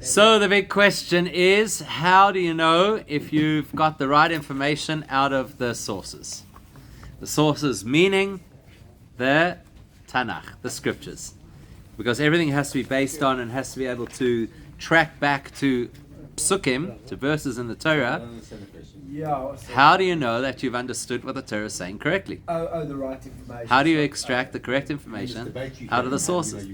So the big question is, how do you know if you've got the right information out of the sources? The sources meaning the Tanakh, the scriptures. Because everything has to be based on and has to be able to track back to psukim, to verses in the Torah. How do you know that you've understood what the Torah is saying correctly? The right information. How do you extract the correct information out of the sources?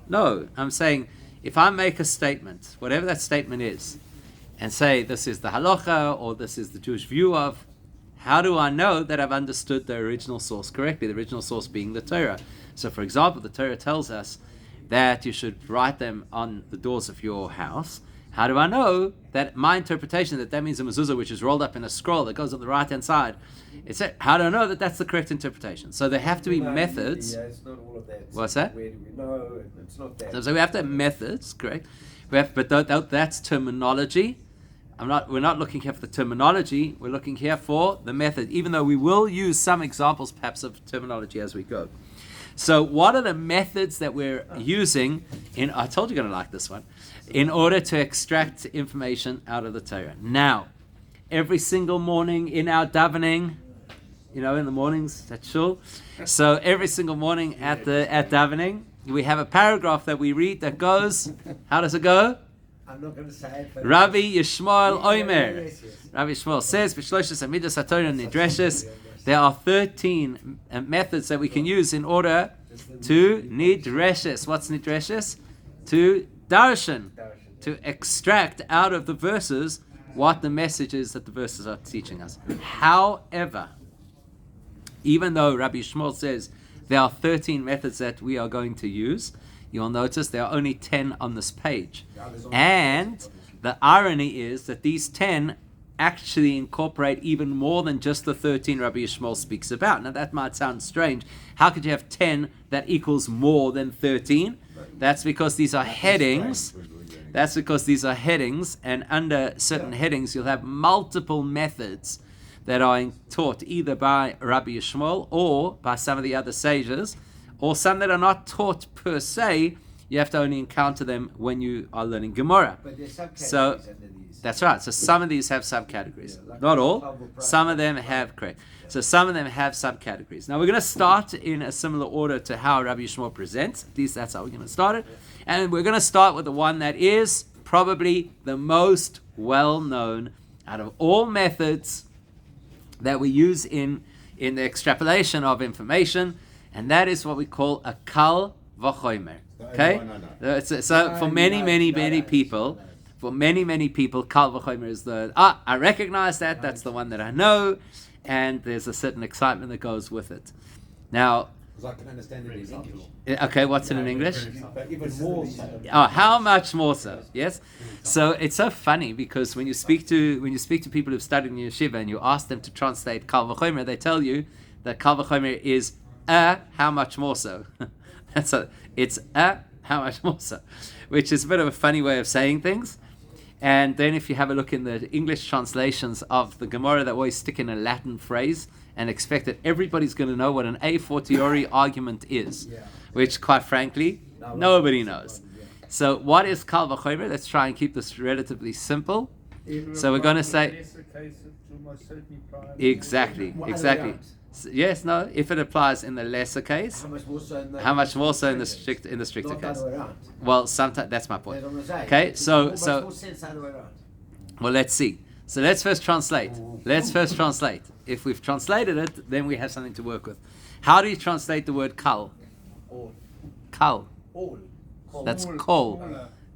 No, I'm saying, if I make a statement, whatever that statement is, and say this is the halacha or this is the Jewish view of, how do I know that I've understood the original source correctly, the original source being the Torah? So for example, the Torah tells us that you should write them on the doors of your house. How do I know that my interpretation that means a mezuzah, which is rolled up in a scroll that goes on the right-hand side? How do I know that that's the correct interpretation? So there have to be methods. Yeah, it's not all of that. What's that? Where do we know? It's not that. So we have to have methods, correct? But that's terminology. We're not looking here for the terminology. We're looking here for the method, even though we will use some examples perhaps of terminology as we go. So what are the methods that we're using I told you you're going to like this one, in order to extract information out of the Torah? Now, every single morning in our davening, in the mornings at shul, so every single morning at davening, we have a paragraph that we read that goes, how does it go? I'm not going to say it, but Rabbi Yishmael Omer. Yes. Rabbi Yishmael says, "B'shloshas amidas haTorah nidreshes." There are 13 methods that we can use in order to nidreshes. What's nidreshes? To darshan, to extract out of the verses what the message is that the verses are teaching us. However, even though Rabbi Yishmael says there are 13 methods that we are going to use, you'll notice there are only 10 on this page. And the irony is that these 10 actually incorporate even more than just the 13 Rabbi Yishmael speaks about. Now that might sound strange. How could you have 10 that equals more than 13? That's because these are headings. That's because these are headings, and under certain headings you'll have multiple methods that are taught either by Rabbi Yishmael or by some of the other sages, or some that are not taught per se. You have to only encounter them when you are learning Gemara. But there's subcategories So that's right. So some of these have subcategories. Not all. Some of them have, correct. So some of them have subcategories. Now we're going to start in a similar order to how Rabbi Yishmael presents. At least that's how we're going to start it. And we're going to start with the one that is probably the most well-known out of all methods that we use in the extrapolation of information, and that is what we call a kal vachomer. Okay? So for many people, kal vachomer is I recognize that's the one that I know, and there's a certain excitement that goes with it. Now, because I can understand it in English. Okay, what's it in English? But even more so. Oh, how much more so? Yes. So it's so funny because when you speak to people who've studied in yeshiva and you ask them to translate kal vachomer, they tell you that kal vachomer is how much more so. It's how much more so, which is a bit of a funny way of saying things. And then if you have a look in the English translations of the Gemara, that always stick in a Latin phrase and expect that everybody's going to know what an a fortiori argument is, which quite frankly, nobody knows. So what is kal vachomer? Let's try and keep this relatively simple. So we're going to say exactly. Yes, no. If it applies in the lesser case, how much more so in the stricter case? Well, sometimes that's my point. Okay, so well, let's see. So let's first translate. If we've translated it, then we have something to work with. How do you translate the word kal? Kal. That's kol.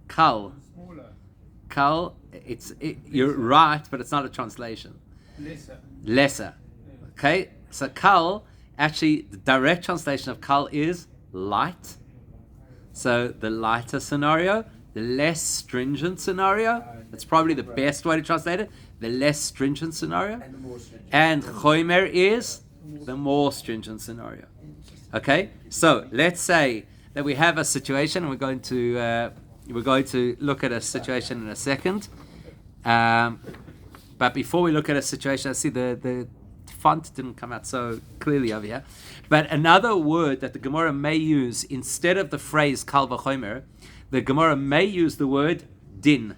Kal. Kal. You're right, but it's not a translation. Lesser. Okay. So kal, actually, the direct translation of kal is light. So the lighter scenario, the less stringent scenario. That's probably the best way to translate it. The less stringent scenario. And chomer is the more stringent scenario. Okay? So let's say that we have a situation, and we're going to look at a situation in a second. But before we look at a situation, I see the font didn't come out so clearly over here. But another word that the Gemara may use instead of the phrase kal vachomer, the Gemara may use the word din.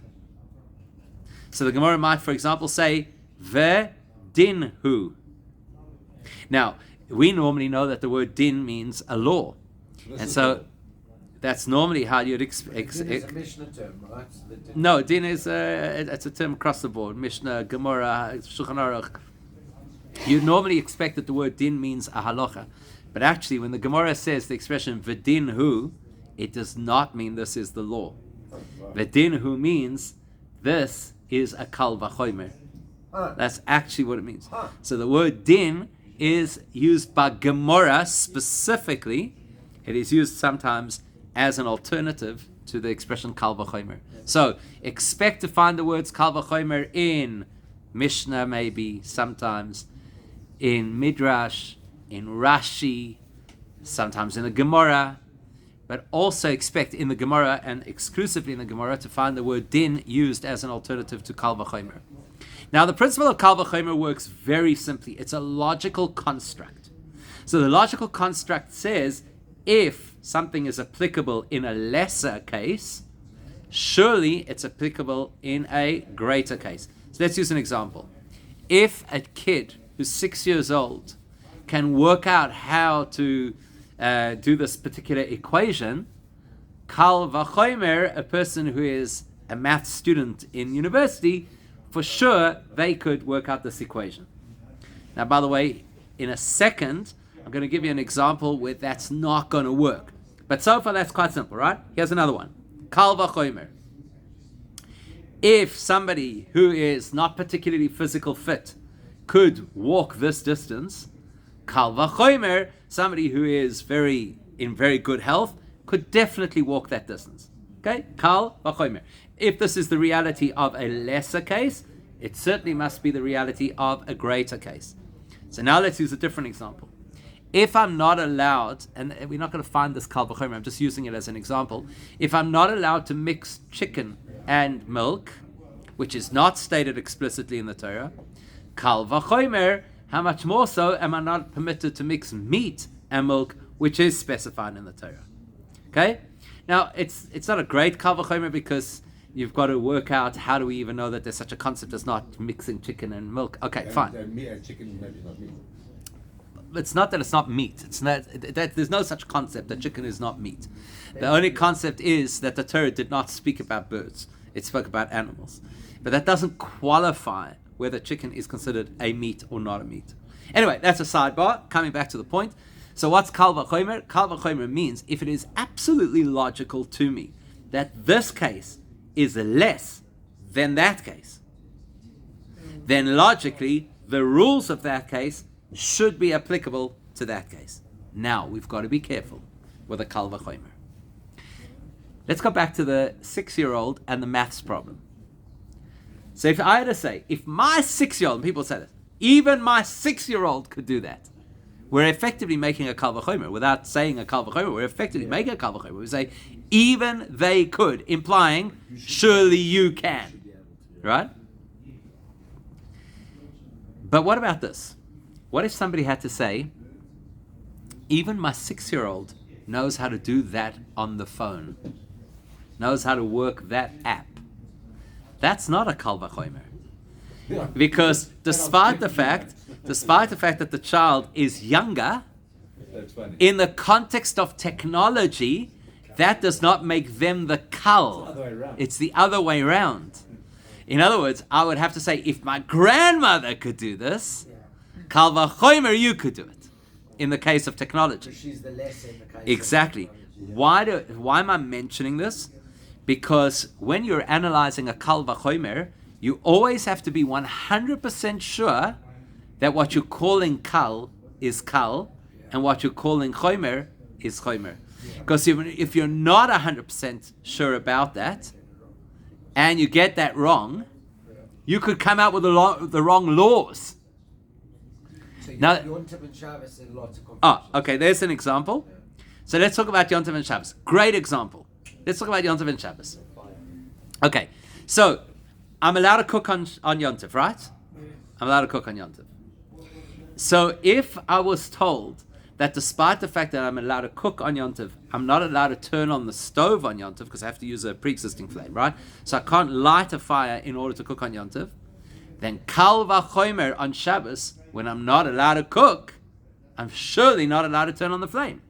So the Gemara might, for example, say Vedinhu. Now, we normally know that the word din means a law. And so that's normally how you'd expect. Din is a Mishnah term, right? No, din is it's a term across the board. Mishnah, Gemara, Shulchan Aruch. You normally expect that the word din means a halacha. But actually, when the Gemara says the expression Vedinhu, it does not mean this is the law. Vedinhu means this is a kal vachomer. That's actually what it means. So the word din is used by Gemara specifically. It is used sometimes as an alternative to the expression kal vachomer. So expect to find the words kal vachomer in Mishnah, maybe sometimes in Midrash, in Rashi, sometimes in the Gemara, but also expect in the Gemara and exclusively in the Gemara to find the word din used as an alternative to kal vachomer. Now, the principle of kal vachomer works very simply. It's a logical construct. So the logical construct says if something is applicable in a lesser case, surely it's applicable in a greater case. So let's use an example. If a kid who's 6 years old can work out how to do this particular equation, kal vachomer, a person who is a math student in university, for sure they could work out this equation. Now, by the way, in a second, I'm going to give you an example where that's not going to work. But so far, that's quite simple, right? Here's another one. Kal vachomer. If somebody who is not particularly physical fit could walk this distance, kal vachomer, somebody who is in very good health, could definitely walk that distance. Okay? Kal vachomer. If this is the reality of a lesser case, it certainly must be the reality of a greater case. So now let's use a different example. If I'm not allowed, and we're not going to find this kal vachomer, I'm just using it as an example. If I'm not allowed to mix chicken and milk, which is not stated explicitly in the Torah, kal vachomer, how much more so am I not permitted to mix meat and milk, which is specified in the Torah? Okay? Now, it's not a great kal vachomer because you've got to work out how do we even know that there's such a concept as not mixing chicken and milk. Okay, fine. Chicken maybe not meat. It's not that it's not meat. It's not that there's no such concept that chicken is not meat. The only concept is that the Torah did not speak about birds. It spoke about animals. But that doesn't qualify whether chicken is considered a meat or not a meat. Anyway, that's a sidebar. Coming back to the point. So what's kal vachomer? Kal vachomer means if it is absolutely logical to me that this case is less than that case, then logically the rules of that case should be applicable to that case. Now we've got to be careful with a kal vachomer. Let's go back to the 6-year-old and the maths problem. So if I had to say, if my 6-year-old, and people say this, even my 6-year-old could do that, we're effectively making a kal vachomer. Without saying a kal vachomer, we're effectively making a kal vachomer. We say, even they could, implying, surely you can. Right? But what about this? What if somebody had to say, even my 6-year-old knows how to do that on the phone, knows how to work that app? That's not a kal vachomer. Because despite the fact that the child is younger, in the context of technology, that does not make them the kal. It's the other way around. In other words, I would have to say, if my grandmother could do this, kal vachomer, you could do it. In the case of technology. She's the less in the case. Exactly. Why am I mentioning this? Because when you're analyzing a kal vachomer, you always have to be 100% sure that what you're calling kal is kal, and what you're calling chomer is chomer. Because if you're not 100% sure about that, and you get that wrong, you could come out with the wrong laws. So Now, Yontif and Shabbos in lots of confusion. okay, there's an example. So let's talk about Yontif and Shabbos. Great example. Let's talk about Yontif and Shabbos. Okay, so I'm allowed to cook on Yontif, right? I'm allowed to cook on Yontif. So if I was told that despite the fact that I'm allowed to cook on Yom Tov, I'm not allowed to turn on the stove on Yom Tov because I have to use a pre-existing flame, right? So I can't light a fire in order to cook on Yom Tov. Then kal vachomer on Shabbos, when I'm not allowed to cook, I'm surely not allowed to turn on the flame.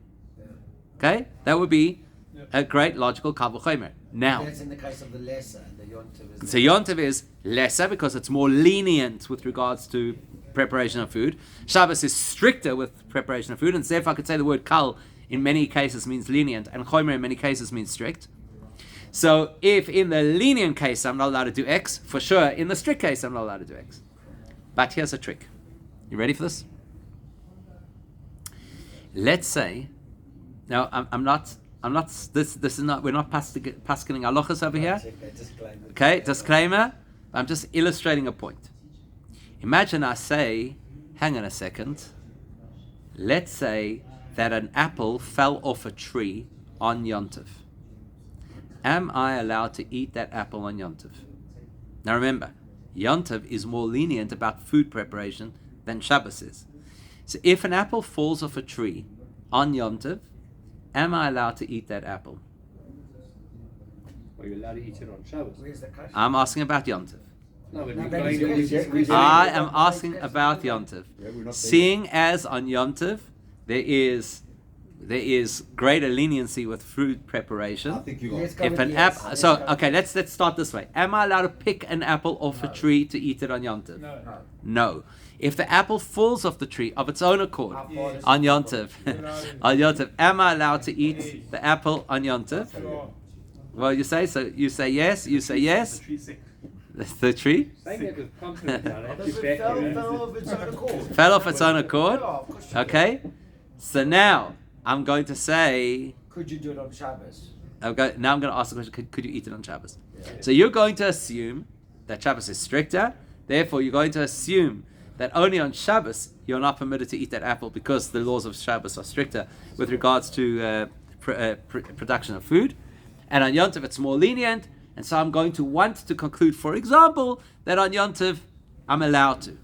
Okay? That would be a great logical kal vachomer. Now, That's in the case of the lesser, the yontiv is. so Yom Tov is lesser because it's more lenient with regards to preparation of food. Shabbos is stricter with preparation of food, and therefore I could say the word kal in many cases means lenient, and chomer in many cases means strict. So if in the lenient case I'm not allowed to do X, for sure in the strict case I'm not allowed to do X. But here's a trick. You ready for this? Let's say, now I'm not. This is not. We're not paskening halachas over here. Okay, disclaimer. I'm just illustrating a point. Imagine I say, hang on a second. Let's say that an apple fell off a tree on Yom Tov. Am I allowed to eat that apple on Yom Tov? Now remember, Yom Tov is more lenient about food preparation than Shabbos is. So if an apple falls off a tree on Yom Tov, am I allowed to eat that apple? Are you allowed to eat it on Shabbos? Where's the question? I'm asking about Yom Tov. No, but No, we're but going it's- I am asking about Yom Tov. Yeah, we're not Seeing as on Yom Tov there is greater leniency with food preparation. I think you Let's are. go If with an yes. apple, so okay, let's start this way. Am I allowed to pick an apple off a tree to eat it on Yom Tov? No. No. If the apple falls off the tree of its own accord How far is on it Yom from- Tov, on Yom Tov, am I allowed to eat the apple on Yom Tov? Well, you say so. You say yes. You say yes. That's the tree saying that with confidence. I have Does to it back you. fell off its own accord? fell off its own accord. Yeah, of course you can. Okay. So now I'm going to say. Could you do it on Shabbos? Now I'm going to ask the question: Could you eat it on Shabbos? So you're going to assume that Shabbos is stricter. Therefore, you're going to assume that only on Shabbos you're not permitted to eat that apple because the laws of Shabbos are stricter with regards to production of food. And on Yom Tov it's more lenient. And so I'm going to want to conclude, for example, that on Yom Tov I'm allowed to.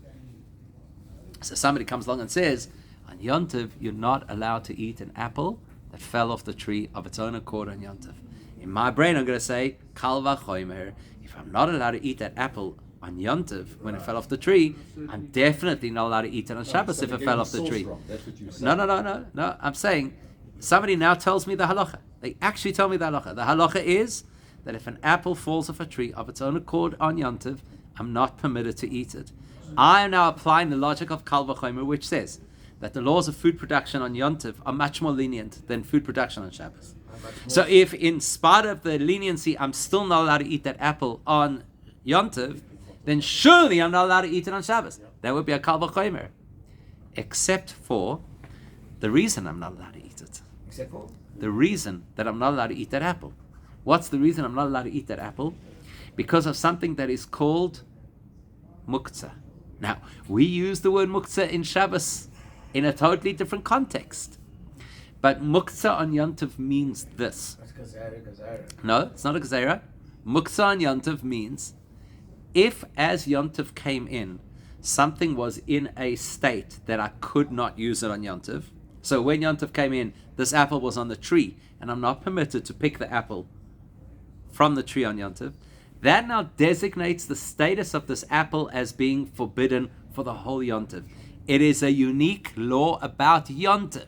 So somebody comes along and says, on Yom Tov you're not allowed to eat an apple that fell off the tree of its own accord on Yom Tov. In my brain I'm going to say, kal vachomer. If I'm not allowed to eat that apple on Yom Tov when it fell off the tree, I'm definitely not allowed to eat it on Shabbos if it fell off the tree. That's what you said. No. I'm saying somebody now tells me the halacha. They actually tell me the halacha. The halacha is that if an apple falls off a tree of its own accord on Yom Tov, I'm not permitted to eat it. I am now applying the logic of kal vachomer, which says that the laws of food production on Yom Tov are much more lenient than food production on Shabbos. So if in spite of the leniency, I'm still not allowed to eat that apple on Yom Tov, then surely I'm not allowed to eat it on Shabbos. That would be a kal vachomer. Except for the reason I'm not allowed to eat it. Except for? The reason that I'm not allowed to eat that apple. What's the reason I'm not allowed to eat that apple? Because of something that is called muktzah. Now, we use the word muktzah in Shabbos in a totally different context. But muktzah on Yom Tov means this. That's Gazera. No, it's not a gzeira. Muktzah on Yom Tov means if as Yom Tov came in, something was in a state that I could not use it on Yom Tov. So when Yom Tov came in, this apple was on the tree, and I'm not permitted to pick the apple from the tree on Yom Tov. That now designates the status of this apple as being forbidden for the whole Yom Tov. It is a unique law about Yom Tov.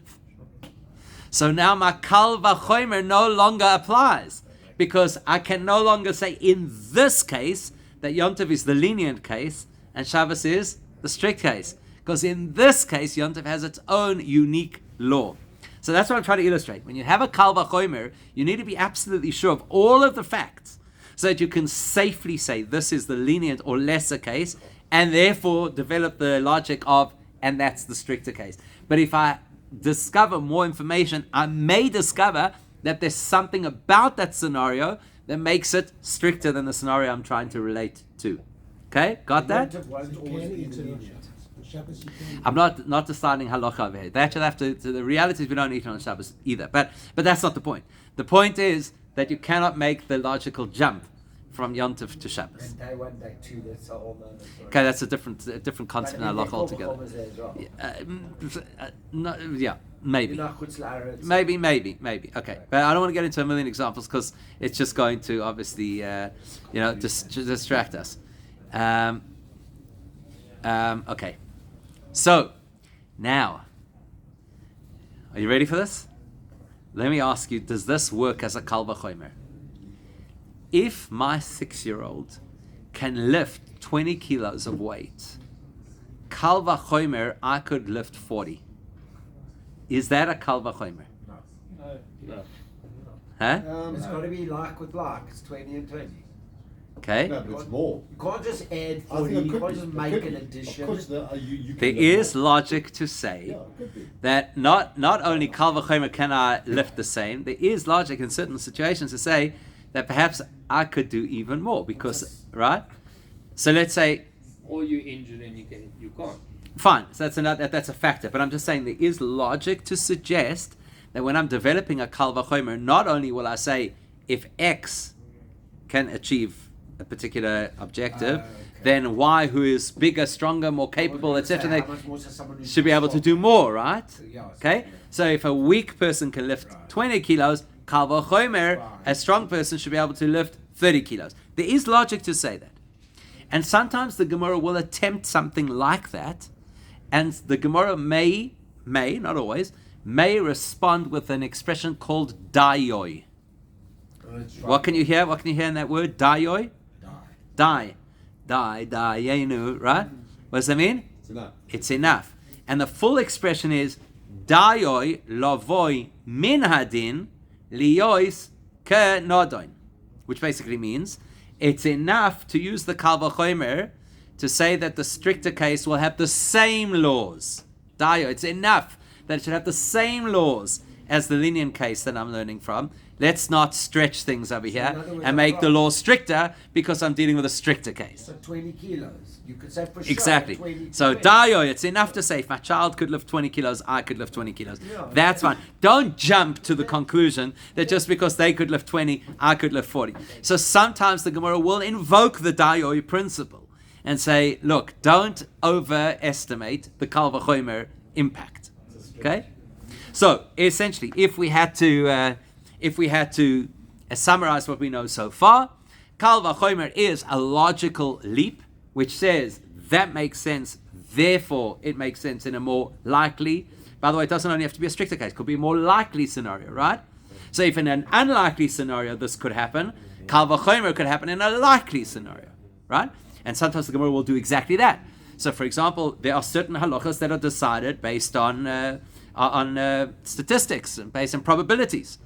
So now my kal vachomer no longer applies, because I can no longer say in this case that Yom Tov is the lenient case and Shabbos is the strict case. Because in this case, Yom Tov has its own unique law. So that's what I'm trying to illustrate. When you have a kal vachomer, you need to be absolutely sure of all of the facts so that you can safely say this is the lenient or lesser case, and therefore develop the logic of, and that's the stricter case. But if I discover more information, I may discover that there's something about that scenario that makes it stricter than the scenario I'm trying to relate to. Okay, got that? Yontif won't You always can be eat it on lenient. Shabbos. On Shabbos you can. I'm not deciding halacha over here. They actually have to the reality is we don't eat it on Shabbos either. But that's not the point. The point is that you cannot make the logical jump from Yom Tov to Shabbos. And day one, day two, that's all known as well. Okay, that's a different concept in But halacha they're altogether. called vachomer there as well. No, Maybe. You're not chutz la'aretz. Maybe. Okay, but I don't want to get into a million examples because it's just going to obviously, distract us. Okay, so now, are you ready for this? Let me ask you: does this work as a kal vachomer? If my 6-year-old can lift 20 kilos of weight, kal vachomer, I could lift 40. Is that a kal vachomer? No. Huh? It's got to be like with like. It's 20 and 20. Okay. No, but it's more. You can't just add I 40. think it You could can't be. just It make could an be. addition. Of course, you There can lift is more. logic to say Yeah, it could be. that not only kal vachomer can I lift the same, there is logic in certain situations to say that perhaps I could do even more because, right? So let's say, Or you injured and you can't. fine, so that's a factor, but I'm just saying there is logic to suggest that when I'm developing a kal vachomer, not only will I say if X can achieve a particular objective, then Y, who is bigger, stronger, more capable, etc., they should be able to do more, right? Okay? So if a weak person can lift 20 kilos, kal vachomer, a strong person should be able to lift 30 kilos. There is logic to say that. And sometimes the Gemara will attempt something like that, and the Gemara may, not always, may respond with an expression called dayoi. What can you hear? What can you hear in that word? Dayoi? Dayenu, right? What does that mean? It's enough. It's enough. And the full expression is dayoi lavoi min hadin liyois ke nodoin, which basically means it's enough to use the kal vachomer to say that the stricter case will have the same laws. Dayo, it's enough that it should have the same laws as the lenient case that I'm learning from. Let's not stretch things over here and make the law stricter because I'm dealing with a stricter case. So 20 kilos. You could say for sure. Exactly. 20, So 20. dayo, it's enough to say if my child could lift 20 kilos, I could lift 20 kilos. Yeah. That's fine. Don't jump to the conclusion that just because they could lift 20, I could lift 40. So sometimes the Gemara will invoke the dayo principle and say, look, don't overestimate the kal vachomer impact. Okay? So essentially, if we had to summarize what we know so far, kal vachomer is a logical leap, which says that makes sense, therefore it makes sense in a more likely. By the way, it doesn't only have to be a stricter case; it could be a more likely scenario, right? So if in an unlikely scenario this could happen, kal vachomer could happen in a likely scenario, right? And sometimes the Gemara will do exactly that. So, for example, there are certain halachas that are decided based on statistics and based on probabilities.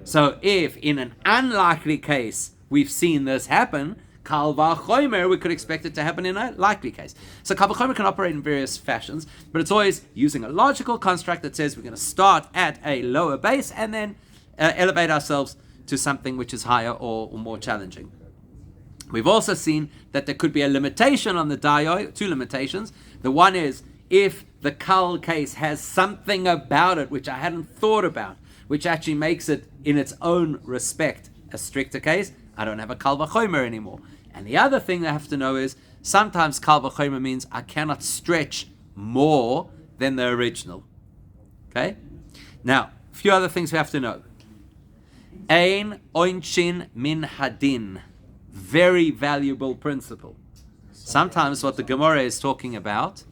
So, if in an unlikely case we've seen this happen, kal vachomer, we could expect it to happen in a likely case. So, kal vachomer can operate in various fashions, but it's always using a logical construct that says we're going to start at a lower base and then elevate ourselves to something which is higher or more challenging. We've also seen that there could be a limitation on the dayo, two limitations. The one is if the kal case has something about it which I hadn't thought about, which actually makes it in its own respect a stricter case, I don't have a kal vachomer anymore. And the other thing I have to know is sometimes kal vachomer means I cannot stretch more than the original. Okay? Now, a few other things we have to know. Ein oinshin min hadin. Very valuable principle. Sometimes what the Gemara is talking about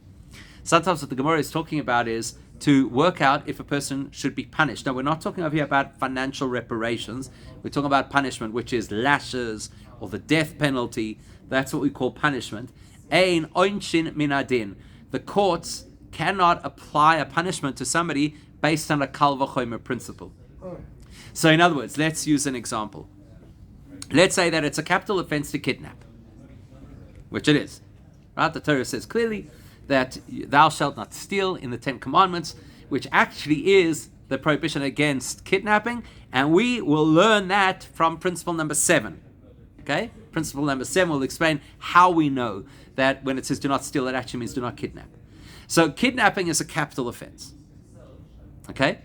is to work out if a person should be punished. Now, we're not talking over here about financial reparations. We're talking about punishment, which is lashes or the death penalty. That's what we call punishment. Ein oinshin min hadin. The courts cannot apply a punishment to somebody based on a kal vachomer principle. So, in other words, let's use an example. Let's say that it's a capital offense to kidnap, which it is. Right? The Torah says clearly that thou shalt not steal in the 10 Commandments, which actually is the prohibition against kidnapping, and we will learn that from principle number 7. Okay? Principle number 7 will explain how we know that when it says do not steal, it actually means do not kidnap. So kidnapping is a capital offense. Okay?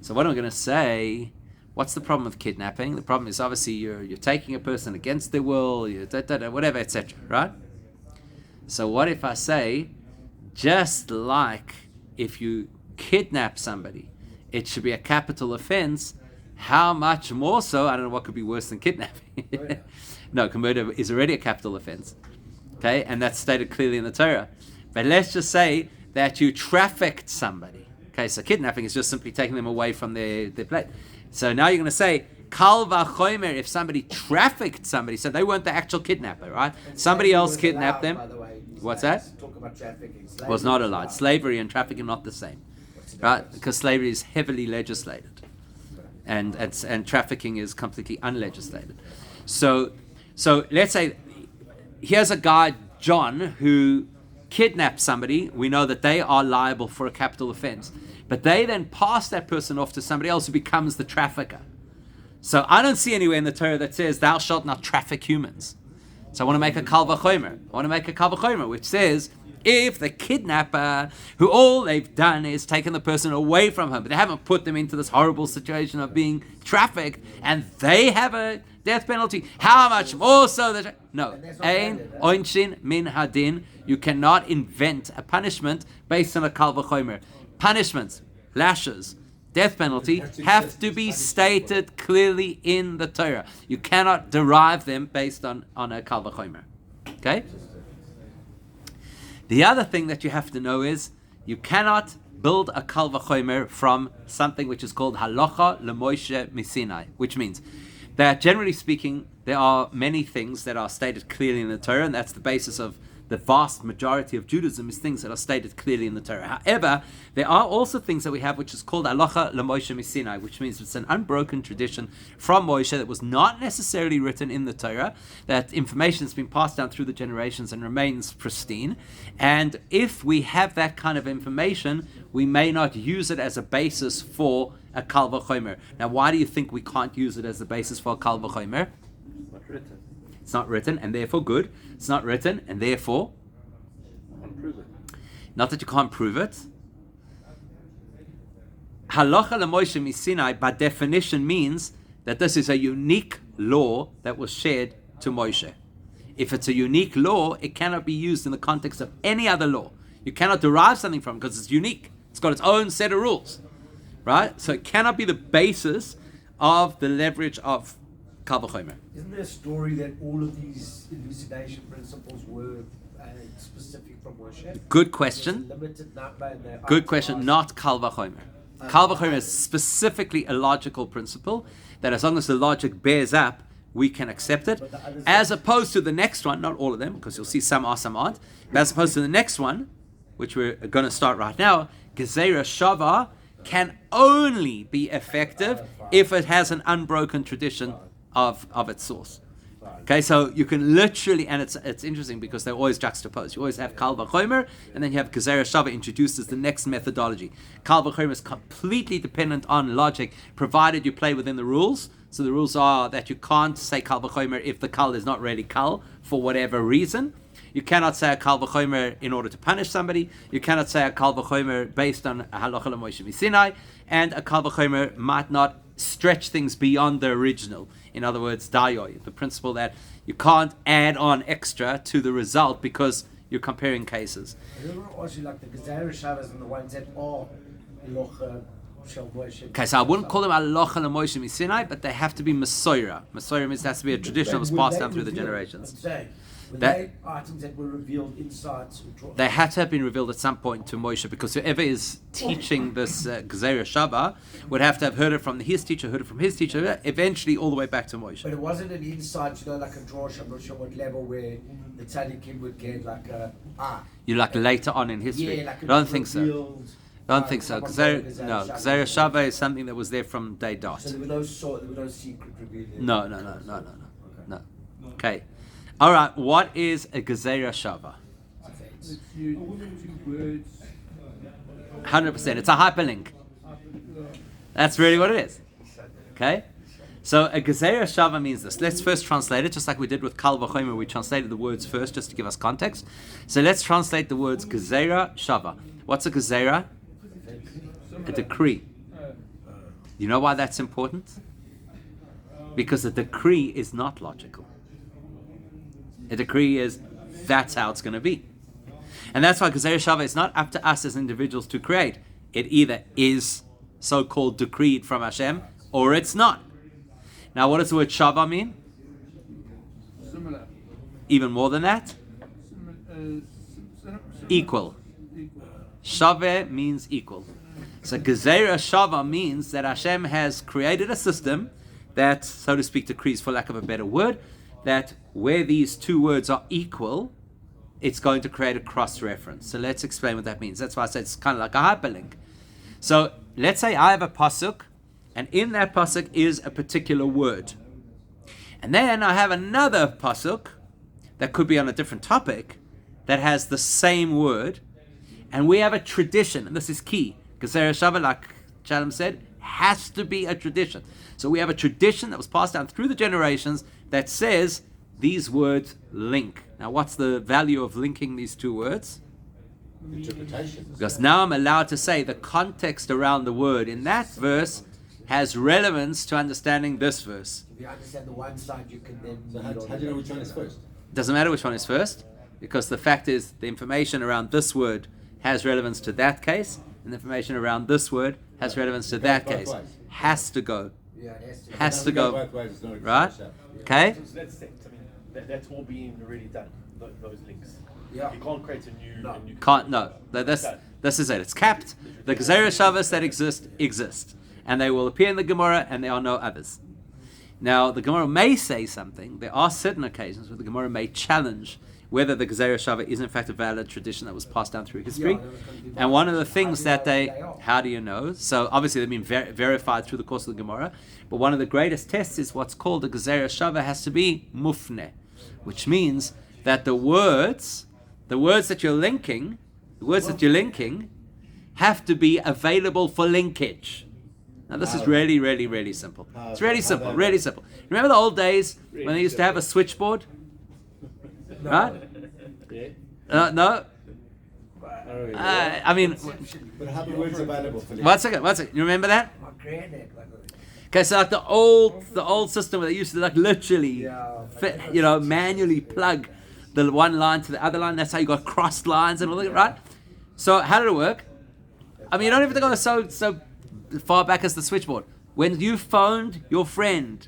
So what am I going to say? What's the problem with kidnapping? The problem is obviously you're taking a person against their will, whatever, etc. Right? So what if I say, just like if you kidnap somebody it should be a capital offense. How much more so? I don't know what could be worse than kidnapping. No, murder is already a capital offense. Okay, and that's stated clearly in the Torah. But let's just say that you trafficked somebody. Okay, so kidnapping is just simply taking them away from their place. So now you're going to say, Kal vachomer, if somebody trafficked somebody, so they weren't the actual kidnapper, right? Somebody else kidnapped them. By the way, What's that? Talk about trafficking. Was not allowed. Slavery and trafficking are not the same, right? Because slavery is heavily legislated, and trafficking is completely unlegislated. So let's say here's a guy, John, who kidnapped somebody. We know that they are liable for a capital offense, but they then pass that person off to somebody else who becomes the trafficker. So I don't see anywhere in the Torah that says thou shalt not traffic humans. So I want to make a kal vachomer. Which says if the kidnapper, who all they've done is taken the person away from him, but they haven't put them into this horrible situation of being trafficked, and they have a death penalty, how much more so that... No. Ein oinshin min hadin. You cannot invent a punishment based on a kal vachomer. Punishments, lashes, death penalty have to be stated clearly in the Torah. You cannot derive them based on a kal vachomer. Okay? The other thing that you have to know is you cannot build a kal vachomer from something which is called halacha leMoshe miSinai, which means that generally speaking, there are many things that are stated clearly in the Torah, and that's the basis of the vast majority of Judaism is things that are stated clearly in the Torah. However, there are also things that we have which is called halacha leMoshe miSinai, which means it's an unbroken tradition from Moshe that was not necessarily written in the Torah, that information has been passed down through the generations and remains pristine. And if we have that kind of information, we may not use it as a basis for a kal vachomer. Now, why do you think we can't use it as the basis for a kal vachomer? Not written. It's not written, and therefore good. It's not written, and therefore... Can't prove it. Not that you can't prove it. Halacha leMoshe miSinai, by definition, means that this is a unique law that was shared to Moshe. If it's a unique law, it cannot be used in the context of any other law. You cannot derive something from it because it's unique. It's got its own set of rules. Right? So it cannot be the basis of the leverage of kal vachomer. Isn't there a story that all of these elucidation principles were specific from Moshe? Good question. There's a limited number and they're Good question. Not kal vachomer. Kal vachomer is specifically a logical principle that as long as the logic bears up, we can accept it. As opposed to the next one, not all of them, because you'll see some are, some aren't. But as opposed to the next one, which we're going to start right now, Gezerah Shava can only be effective if it has an unbroken tradition of its source. Okay, so you can literally, and it's interesting because they're always juxtaposed. You always have kal vachomer, and then you have Gezerah Shava introduced as the next methodology. Kal vachomer is completely dependent on logic, provided you play within the rules. So the rules are that you can't say kal vachomer if the kal is not really kal for whatever reason. You cannot say a kal vachomer in order to punish somebody. You cannot say a kal vachomer based on halacha leMoshe miSinai, and a kal vachomer might not stretch things beyond the original. In other words, dayoy, the principle that you can't add on extra to the result because you're comparing cases. I want to ask you, like the Gezerah Shavas and the ones that are halacha shel Moshe. Okay, so I wouldn't call them halacha leMoshe miSinai, but they have to be mesoira. Mesoira means there has to be a tradition that was passed down through the generations. I'm saying, were That- they items that were revealed inside Sutra? They had to have been revealed at some point to Moshe, because whoever is teaching this Gezerah Shava would have to have heard it from his teacher, heard it from his teacher, eventually all the way back to Moshe. But it wasn't an insight, like a draw, I'm not sure what level, where the Tzaddikim would get like a, You like later on in history. yeah, like I don't think so. revealed, Don't think so. Gezerah Shava is something that was there from day dot. So there were no secret revealed. No. Okay. All right. What is a Gezerah Shava? 100%. It's a hyperlink. That's really what it is. Okay? So a Gezerah Shava means this. Let's first translate it, just like we did with kal vachomer. We translated the words first, just to give us context. So let's translate the words Gezerah Shava. What's a Gezerah? A decree. You know why that's important? Because a decree is not logical. A decree is, that's how it's going to be. And that's why Gezerah Shava is not up to us as individuals to create. It either is so-called decreed from Hashem, or it's not. Now, what does the word shava mean? Similar. Even more than that? Equal. Shave means equal. So Gezerah Shava means that Hashem has created a system that, so to speak, decrees, for lack of a better word, that where these two words are equal, it's going to create a cross-reference. So let's explain what that means. That's why I said it's kind of like a hyperlink. So let's say I have a pasuk, and in that pasuk is a particular word. And then I have another pasuk that could be on a different topic that has the same word, and we have a tradition, and this is key. Gezerah Shava, like Shalom said, has to be a tradition. So we have a tradition that was passed down through the generations that says these words link. Now, what's the value of linking these two words? Interpretation. Because now I'm allowed to say the context around the word in that verse has relevance to understanding this verse. If you understand the one side, you can then. So how do you know which one is first? Doesn't matter which one is first, because the fact is the information around this word has relevance to that case, and the information around this word has relevance to that both case. ways. Has to go. Yeah, it has to. Has to go. Both ways, it's not Right? Okay? So that's it. I mean, that's all being already done. Those links. Yeah. You can't create a new. No. A new Can't, no. This is it. It's capped. The Gezerah Shavas that exist. And they will appear in the Gemara, and there are no others. Now, the Gemara may say something. There are certain occasions where the Gemara may challenge whether the Gezerah Shava is in fact a valid tradition that was passed down through history. And one of the things that how do you know? So obviously they've been verified through the course of the Gemara. But one of the greatest tests is what's called the Gezerah Shava has to be mufne, which means that the words that you're linking, have to be available for linkage. Now this is really, really, really simple. It's really simple, really simple. Remember the old days when they used to have a switchboard? Right? Yeah. No? I mean, But how the words available for one second. You remember that? My granddad, like, Okay, so like the old system where they used to like literally, yeah, manually plug the one line to the other line. That's how you got crossed lines and all that, right? So how did it work? I mean, you don't have to go so far back as the switchboard. When you phoned your friend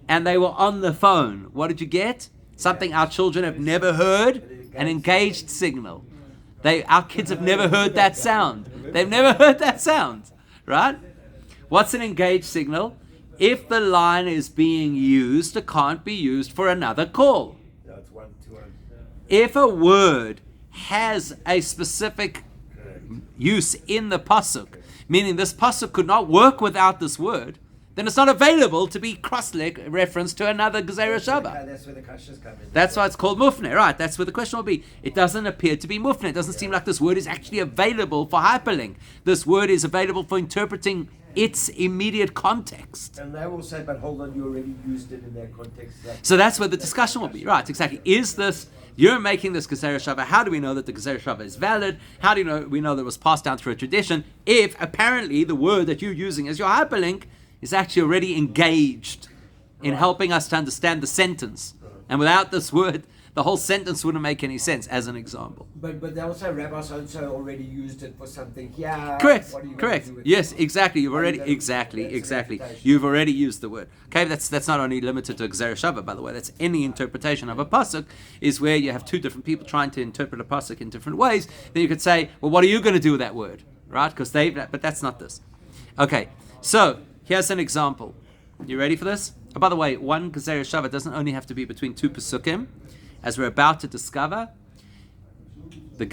and they were on the phone, what did you get? Something our children have never heard, an engaged signal. Our kids have never heard that sound. They've never heard that sound, right? What's an engaged signal? If the line is being used, it can't be used for another call. that's 1, 2, 1. If a word has a specific use in the pasuk, meaning this pasuk could not work without this word, then it's not available to be cross-referenced to another Gezerah Shava. That's where the kashas come in. That's why it's called mufne, right? That's where the question will be. It doesn't appear to be mufne. It doesn't seem like this word is actually available for hyperlink. This word is available for interpreting its immediate context. And they will say, but hold on, you already used it in that context. So that's where the discussion will be, right? Exactly. Is this, you're making this Gezerah Shava, how do we know that the Gezerah Shava is valid? How do we know that it was passed down through a tradition if apparently the word that you're using as your hyperlink is actually already engaged in helping us to understand the sentence. And without this word, the whole sentence wouldn't make any sense, as an example. But they also Rabbi so-and-so already used it for something here. Correct. What are you gonna Correct. do with Yes, it? exactly. You've How are you already gonna- exactly. that's an interpretation. You've already used the word. Okay, that's not only limited to Gezerah Shava, by the way. That's any interpretation of a pasuk is where you have two different people trying to interpret a pasuk in different ways. Then you could say, well, what are you going to do with that word, right? Because but that's not this. Okay, so here's an example. You ready for this? Oh, by the way, one Gezerah Shava doesn't only have to be between two pasukim, as we're about to discover. The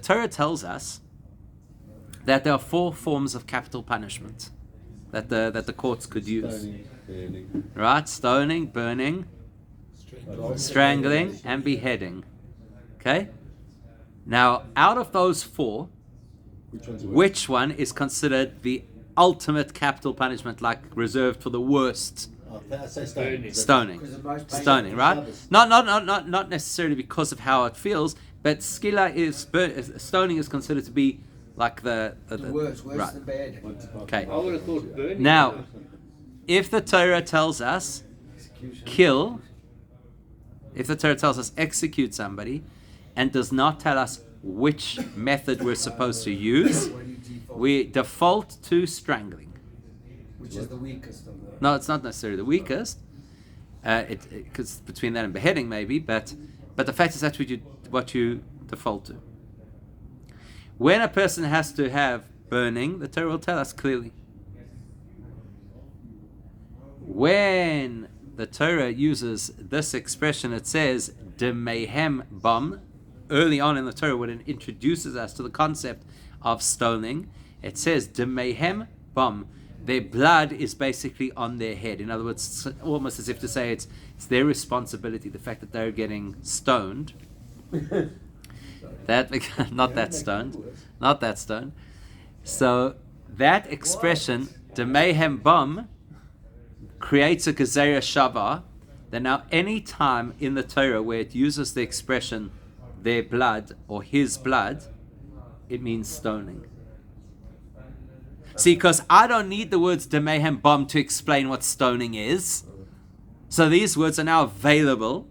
Torah tells us that there are 4 forms of capital punishment that the courts could use. Stoning, burning, Right? Stoning, burning, strangling, and beheading. Okay? Now, out of those 4, Which one's worse? which one is considered the ultimate capital punishment, like reserved for the worst? I say stoning. Stoning. Because the most basic- Stoning, right? Shabbos. Not necessarily because of how it feels, but stoning is considered to be like the Worse right. than bad. Okay. I would have thought burning. Now, if the Torah tells us kill, if the Torah tells us execute somebody, and does not tell us which method we're supposed to use, we default to strangling. Which is the weakest of the. No, it's not necessarily the weakest. Because between that and beheading, maybe, but the fact is that's what you default to. When a person has to have burning, the Torah will tell us clearly. When the Torah uses this expression, it says "demehem bam." Early on in the Torah, when it introduces us to the concept of stoning, it says "demehem bam." Their blood is basically on their head. In other words, it's almost as if to say it's their responsibility. The fact that they're getting stoned. Not that stoned. So that expression "demehem bam" creates a gezerah shava. That now any time in the Torah where it uses the expression their blood or his blood, it means stoning. See, because I don't need the words demehem bam to explain what stoning is. So these words are now available.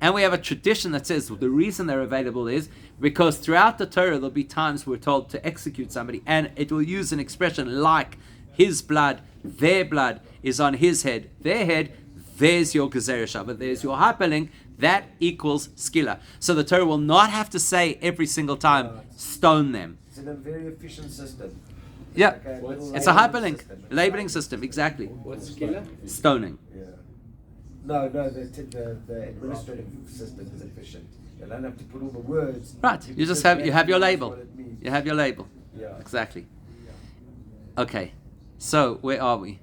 And we have a tradition that says the reason they're available is because throughout the Torah there'll be times we're told to execute somebody and it will use an expression like his blood, their blood is on his head, their head, there's your gezerah shava, there's your hyperlink, that equals skila. So the Torah will not have to say every single time, stone them. It's in a very efficient system. Yeah, Like a little it's a labeling hyperlink, system. labeling system, exactly. What's skilla? Stoning. Yeah. No, the administrative system is efficient. You don't have to put all the words. Right, you just have your label. You have your label. Yeah. Exactly. Okay, so where are we?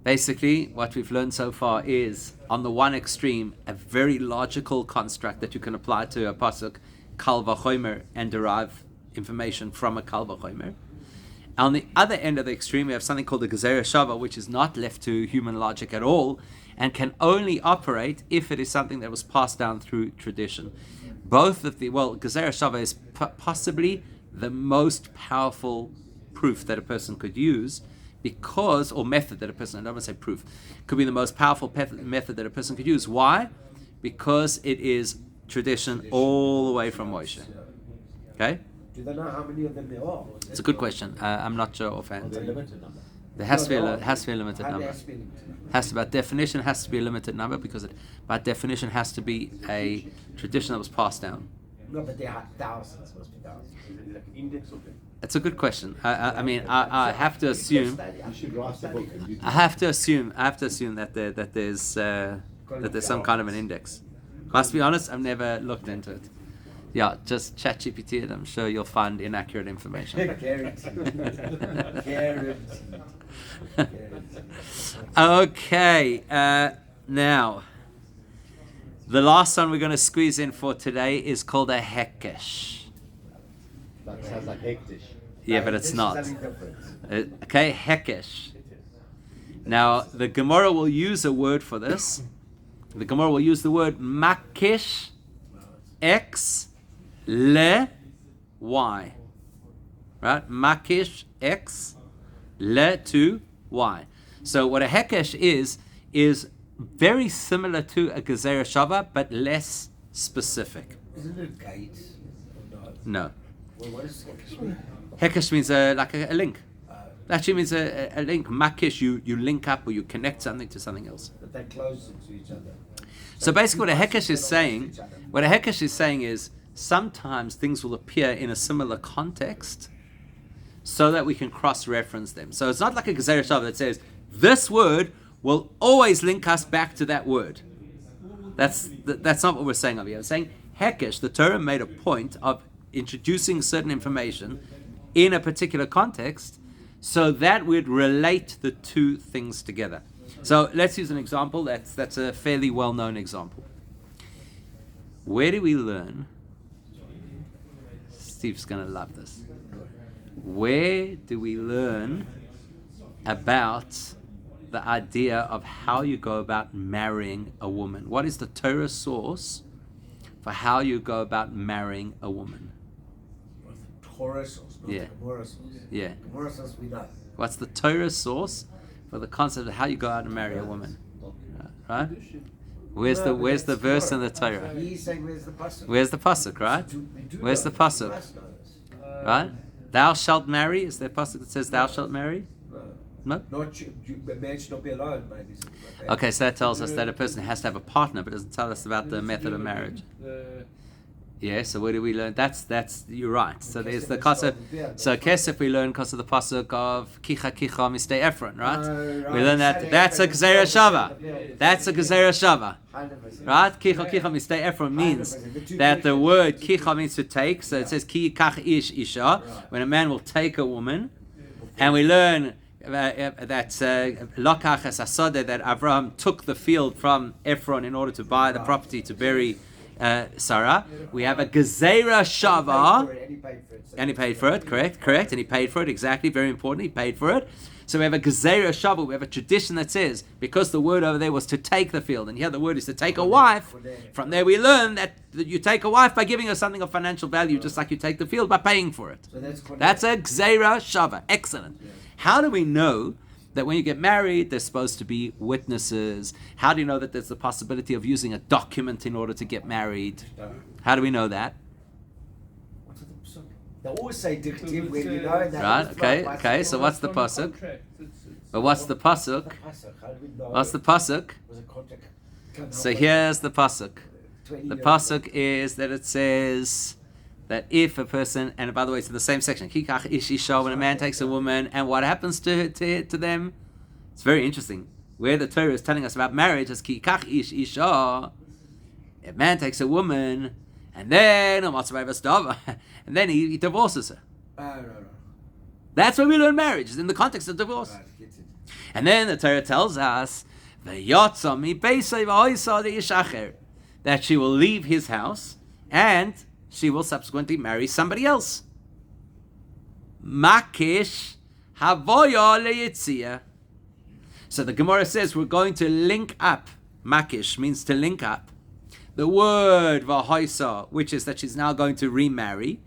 Basically, what we've learned so far is, on the one extreme, a very logical construct that you can apply to a pasuk, kal vachomer, and derive information from a kal vachomer. On the other end of the extreme, we have something called the gezerah shava, which is not left to human logic at all, and can only operate if it is something that was passed down through tradition. Gezerah shava is possibly the most powerful proof that a person could use, or method that a person, I don't want to say proof, could be the most powerful method that a person could use. Why? Because it is tradition all the way from Moshe. Okay? Do they know how many of them there are? It's a good question. I'm not sure offhand. They're limited number. There has to be a limited How number. many spelling? By definition has to be a limited number because it by definition has to be a tradition that was passed down. No, but there are thousands. Must be thousands. Is it like an index of them? It's a good question. I have to assume. You should write the book and you I have to assume that there's some kind of an index. Must be honest, I've never looked into it. Yeah, just ChatGPT it. I'm sure you'll find inaccurate information. Okay, now the last one we're going to squeeze in for today is called a hekesh. That sounds like hectic. Yeah, but it's not. Okay, hekesh. Now the Gemara will use a word for this. The Gemara will use the word makish x le y. Right? Makish x le to y. So what a hekesh is very similar to a gezerah shava, but less specific. Isn't it gate? No. Well, what does hekesh mean? Hekesh means like a link. Actually means a link. Makish, you link up or you connect something to something else. But they're closer to each other. So basically what a hekesh is saying is sometimes things will appear in a similar context so that we can cross-reference them. So it's not like a gezerah shava that says this word will always link us back to that word. That's not what we're saying over here. We're saying hekesh, the Torah made a point of introducing certain information in a particular context so that we'd relate the two things together. So let's use an example that's a fairly well-known example. Where do we learn? Steve's going to love this. Where do we learn about the idea of how you go about marrying a woman? What is the Torah source for how you go about marrying a woman? Torah source, not Yeah. the Gemara source. Yeah. Gemara source we know. What's the Torah source for the concept of how you go out and marry a woman? Right? Where's the verse in the Torah? He's saying where's the pasuk? Where's the pasuk, right? Where's the pasuk? Right? Thou shalt marry. Is there a pasuk that says thou shalt marry? No? Not a man should not be alone, maybe. Something like that. Okay, so that tells us that a person has to have a partner, but doesn't tell us about the method of marriage. Yeah, so where do we learn? That's you're right. So there's the kasef. So kesef we learn because of the pasuk of kicha mistei Ephron, right? We learn that that's a gzeira shava. That's a gzeira shava, right? Kicha mistei Ephron means that the word kicha means to take. So it says ki kach ish isha, when a man will take a woman, and we learn that lokach es asodeh, that Avraham took the field from Ephron in order to buy the property to bury Sarah. We have a gezeira shava, and he paid for it. Correct, and he paid for it, exactly, very important, he paid for it. So we have a gezeira shava, we have a tradition that says, because the word over there was to take the field, and here the word is to take a wife, from there we learn that you take a wife by giving her something of financial value, just like you take the field by paying for it. So that's a gezeira shava, excellent. How do we know that when you get married, there's supposed to be witnesses? How do you know that there's the possibility of using a document in order to get married? How do we know that? They always say dictative when you know that. Right, okay, so what's the pasuk? But what's the pasuk? What's the pasuk? So here's the pasuk. The pasuk is that it says that if a person, and by the way, it's in the same section, kikach ish isha, when a man takes a woman, and what happens to them? It's very interesting. Where the Torah is telling us about marriage is kikach ish isha. A man takes a woman, and then and then he divorces her. That's where we learn marriage, is in the context of divorce. And then the Torah tells us that she will leave his house and she will subsequently marry somebody else. Makish havoya leyitzia. So the Gemara says we're going to link up. Makish means to link up the word vahoisa, which is that she's now going to remarry,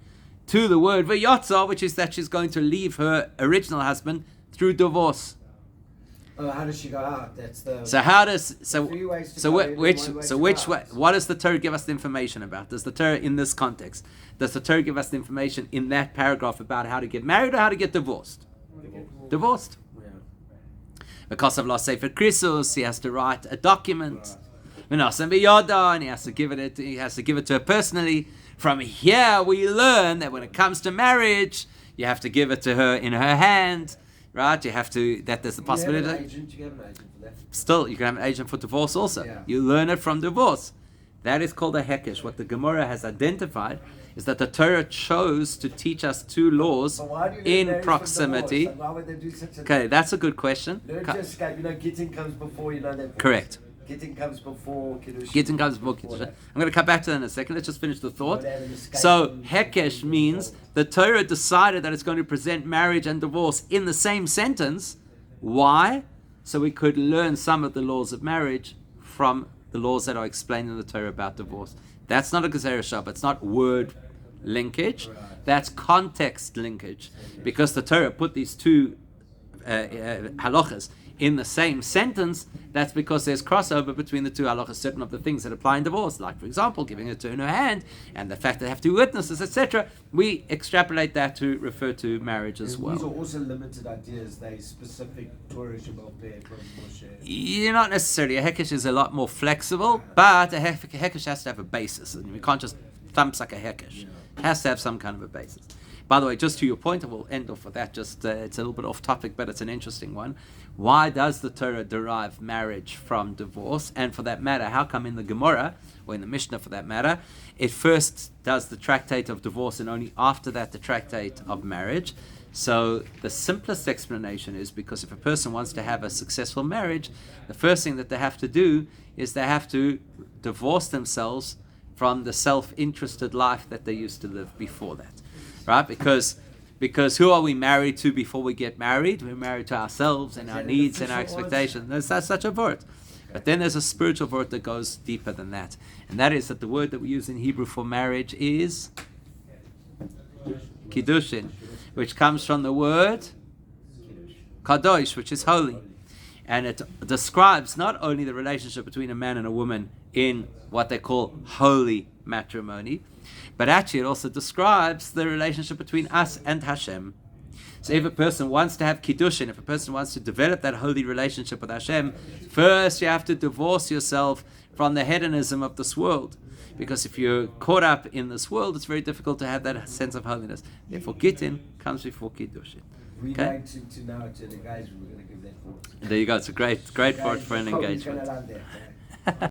to the word vayotza, which is that she's going to leave her original husband through divorce. How does she go out? That's the. So how does which way? What does the Torah give us the information about? Does the Torah in this context? Does the Torah give us the information in that paragraph about how to get married or how to get divorced? Divorced. Because of Los Sefer Krisus, he has to write a document. And he has to give it. He has to give it to her personally. From here, we learn that when it comes to marriage, you have to give it to her in her hand. Right, you have to. That there's the possibility. You can have an agent for that. Still, you can have an agent for divorce also. Yeah. You learn it from divorce. That is called a hekesh. What the Gemara has identified is that the Torah chose to teach us two laws in proximity. Why would they do such a Okay, that's a good question. Learn to escape. Gittin comes before, that. Correct. Gittin comes before Kiddush. Gittin comes before Kiddush. I'm going to come back to that in a second. Let's just finish the thought. So, Hekesh means the Torah decided that it's going to present marriage and divorce in the same sentence. Why? So we could learn some of the laws of marriage from the laws that are explained in the Torah about divorce. That's not a Gezeira Shabbat. It's not word linkage. That's context linkage. Because the Torah put these two halachas in the same sentence, that's because there's crossover between the two halachas, certain of the things that apply in divorce, like, for example, giving it to in her hand, and the fact that they have two witnesses, etc. We extrapolate that to refer to marriage as well. These are also limited ideas, they specific Torah Shabbat there from Moshe. You're not necessarily. A hekesh is a lot more flexible, but a hekesh has to have a basis, and we can't just thump suck a hekesh. It has to have some kind of a basis. By the way, just to your point, and we'll end off with that, just it's a little bit off topic, but it's an interesting one. Why does the Torah derive marriage from divorce? And for that matter, how come in the Gemara, or in the Mishnah for that matter, it first does the tractate of divorce and only after that the tractate of marriage? So the simplest explanation is because if a person wants to have a successful marriage, the first thing that they have to do is they have to divorce themselves from the self-interested life that they used to live before that. Right? Because who are we married to before we get married? We're married to ourselves and our needs and our expectations. That's such a word. But then there's a spiritual word that goes deeper than that. And that is that the word that we use in Hebrew for marriage is Kiddushin, which comes from the word Kadosh, which is holy. And it describes not only the relationship between a man and a woman in what they call holy matrimony, but actually it also describes the relationship between us and Hashem. So if a person wants to have Kiddushin, if a person wants to develop that holy relationship with Hashem, first you have to divorce yourself from the hedonism of this world. Because if you're caught up in this world, it's very difficult to have that sense of holiness. Therefore, Gittin comes before Kiddushin. We're Okay? going to now to the guys, we're going to give that for. There you go. It's a great for an engagement.